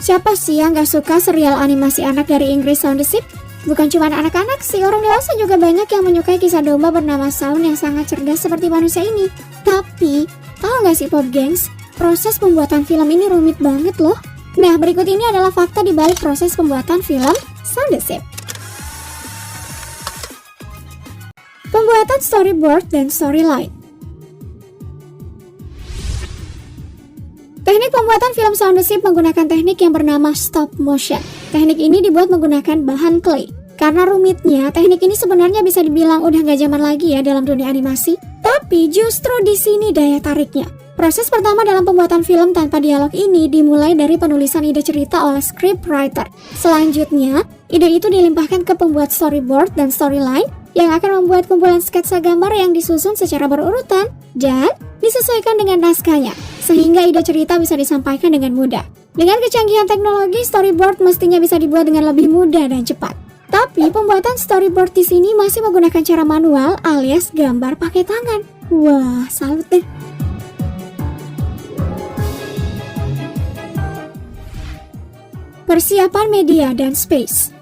Siapa sih yang gak suka serial animasi anak dari Inggris Shaun the Sheep? Bukan cuma anak-anak sih, orang dewasa juga banyak yang menyukai kisah domba bernama Shaun yang sangat cerdas seperti manusia ini. Tapi, tahu gak sih Pop Gengs? Proses pembuatan film ini rumit banget loh. Nah, berikut ini adalah fakta di balik proses pembuatan film Shaun the Sheep. Pembuatan storyboard dan storyline. Teknik pembuatan film Shaun the Sheep menggunakan teknik yang bernama stop motion. Teknik ini dibuat menggunakan bahan clay. Karena rumitnya, teknik ini sebenarnya bisa dibilang udah gak zaman lagi ya dalam dunia animasi. Tapi justru di sini daya tariknya. Proses pertama dalam pembuatan film tanpa dialog ini dimulai dari penulisan ide cerita oleh scriptwriter. Selanjutnya, ide itu dilimpahkan ke pembuat storyboard dan storyline yang akan membuat kumpulan sketsa gambar yang disusun secara berurutan dan disesuaikan dengan naskahnya, sehingga ide cerita bisa disampaikan dengan mudah. Dengan kecanggihan teknologi, storyboard mestinya bisa dibuat dengan lebih mudah dan cepat. Tapi pembuatan storyboard di sini masih menggunakan cara manual alias gambar pakai tangan. Wah, salut deh. Persiapan media dan space.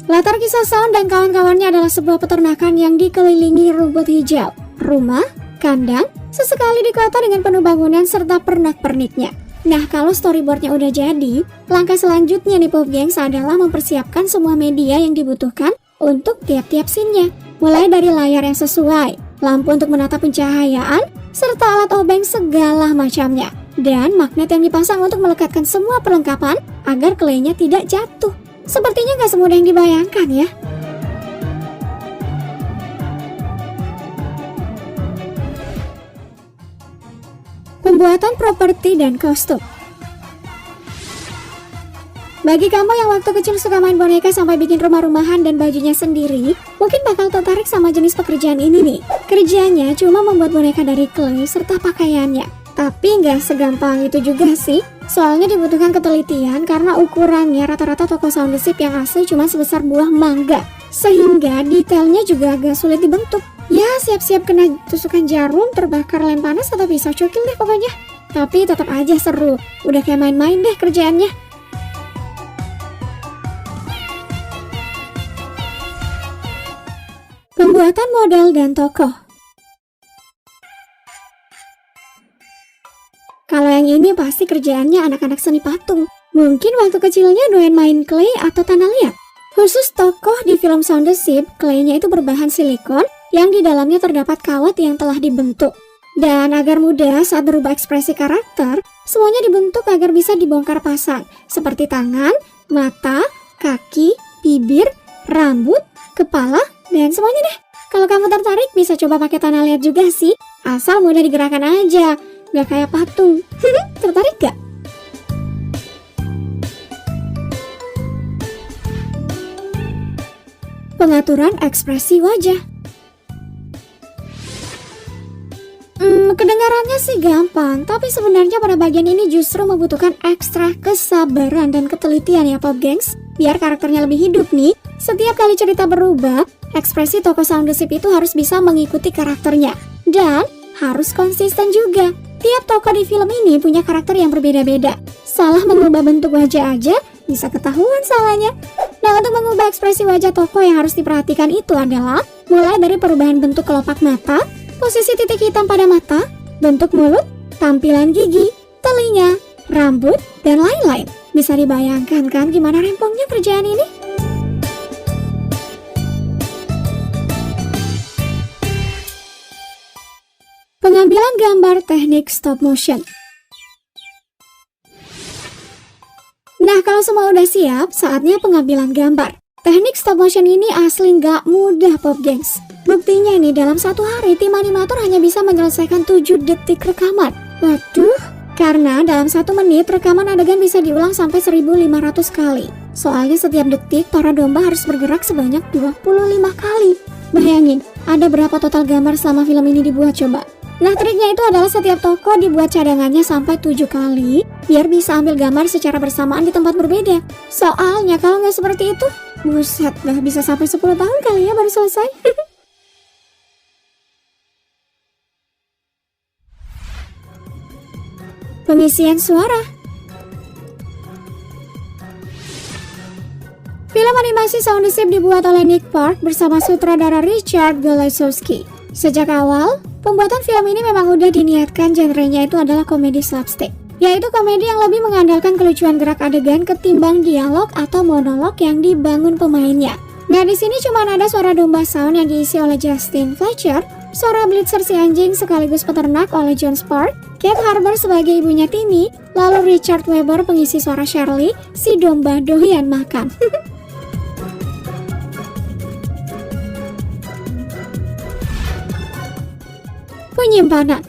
Latar kisah Shaun dan kawan-kawannya adalah sebuah peternakan yang dikelilingi rumput hijau, rumah, kandang, sesekali di kota dengan penuh bangunan serta pernak-perniknya. Nah, kalau storyboardnya udah jadi, langkah selanjutnya nih Pop Gengs adalah mempersiapkan semua media yang dibutuhkan untuk tiap-tiap scene-nya. Mulai dari layar yang sesuai, lampu untuk menata pencahayaan, serta alat obeng segala macamnya. Dan magnet yang dipasang untuk melekatkan semua perlengkapan agar clay-nya tidak jatuh. Sepertinya gak semudah yang dibayangkan ya. Pembuatan properti dan kostum. Bagi kamu yang waktu kecil suka main boneka sampai bikin rumah-rumahan dan bajunya sendiri, mungkin bakal tertarik sama jenis pekerjaan ini nih. Kerjanya cuma membuat boneka dari clay serta pakaiannya. Tapi nggak segampang itu juga sih. Soalnya dibutuhkan ketelitian karena ukurannya rata-rata toko Shaun the Sheep yang asli cuma sebesar buah mangga. Sehingga detailnya juga agak sulit dibentuk. Ya siap-siap kena tusukan jarum, terbakar lem panas atau pisau cukil deh pokoknya. Tapi tetap aja seru. Udah kayak main-main deh kerjaannya. Pembuatan model dan tokoh. Kalau yang ini pasti kerjaannya anak-anak seni patung. Mungkin waktu kecilnya doyan main clay atau tanah liat. Khusus tokoh di film Shaun the Sheep, clay-nya itu berbahan silikon yang di dalamnya terdapat kawat yang telah dibentuk. Dan agar mudah saat berubah ekspresi karakter, semuanya dibentuk agar bisa dibongkar pasang. Seperti tangan, mata, kaki, bibir, rambut, kepala, dan semuanya deh. Kalau kamu tertarik bisa coba pakai tanah liat juga sih. Asal mudah digerakkan aja. Gak kayak patung. Tertarik gak? Pengaturan ekspresi wajah. Kedengarannya sih gampang, tapi sebenarnya pada bagian ini justru membutuhkan ekstra kesabaran dan ketelitian ya Pop Gengs. Biar karakternya lebih hidup nih, setiap kali cerita berubah, ekspresi tokoh Shaun the Sheep itu harus bisa mengikuti karakternya. Dan harus konsisten juga. Tiap tokoh di film ini punya karakter yang berbeda-beda. Salah mengubah bentuk wajah aja, bisa ketahuan salahnya. Nah, untuk mengubah ekspresi wajah tokoh yang harus diperhatikan itu adalah mulai dari perubahan bentuk kelopak mata, posisi titik hitam pada mata, bentuk mulut, tampilan gigi, telinga, rambut, dan lain-lain. Bisa dibayangkan kan gimana rempongnya kerjaan ini? Pengambilan gambar teknik stop motion. Nah, kalau semua udah siap, saatnya pengambilan gambar. Teknik stop motion ini asli nggak mudah Pop Gengs. Buktinya nih, dalam satu hari tim animator hanya bisa menyelesaikan 7 detik rekaman. Waduh, karena dalam 1 menit rekaman adegan bisa diulang sampai 1500 kali. Soalnya setiap detik para domba harus bergerak sebanyak 25 kali. Bayangin, ada berapa total gambar selama film ini dibuat coba? Nah, triknya itu adalah setiap tokoh dibuat cadangannya sampai 7 kali biar bisa ambil gambar secara bersamaan di tempat berbeda. Soalnya kalau nggak seperti itu, buset dah bisa sampai 10 tahun kali ya baru selesai. pengisian suara. Film animasi Sound the Ship dibuat oleh Nick Park bersama sutradara Richard Golesowski. Sejak awal, pembuatan film ini memang udah diniatkan genrenya itu adalah komedi slapstick, yaitu komedi yang lebih mengandalkan kelucuan gerak adegan ketimbang dialog atau monolog yang dibangun pemainnya. Nah, di sini cuma ada suara domba sound yang diisi oleh Justin Fletcher, suara Blitzer si anjing sekaligus peternak oleh John Spark, Kate Harbour sebagai ibunya Timmy, lalu Richard Weber pengisi suara Shirley, si domba doyan makan. Penyimpanan.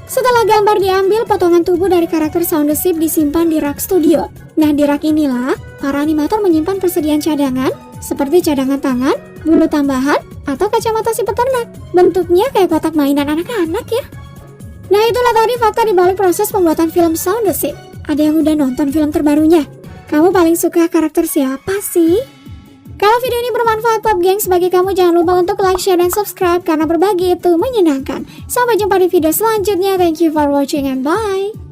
Setelah gambar diambil, potongan tubuh dari karakter Sound the Ship disimpan di rak studio. Nah, di rak inilah para animator menyimpan persediaan cadangan seperti cadangan tangan, bulu tambahan, atau kacamata si peternak. Bentuknya kayak kotak mainan anak-anak ya. Nah, itulah tadi fakta di balik proses pembuatan film Sound the Ship. Ada yang udah nonton film terbarunya? Kamu paling suka karakter siapa sih? Kalau video ini bermanfaat Pop Gengs bagi kamu, jangan lupa untuk like, share, dan subscribe karena berbagi itu menyenangkan. Sampai jumpa di video selanjutnya. Thank you for watching and bye.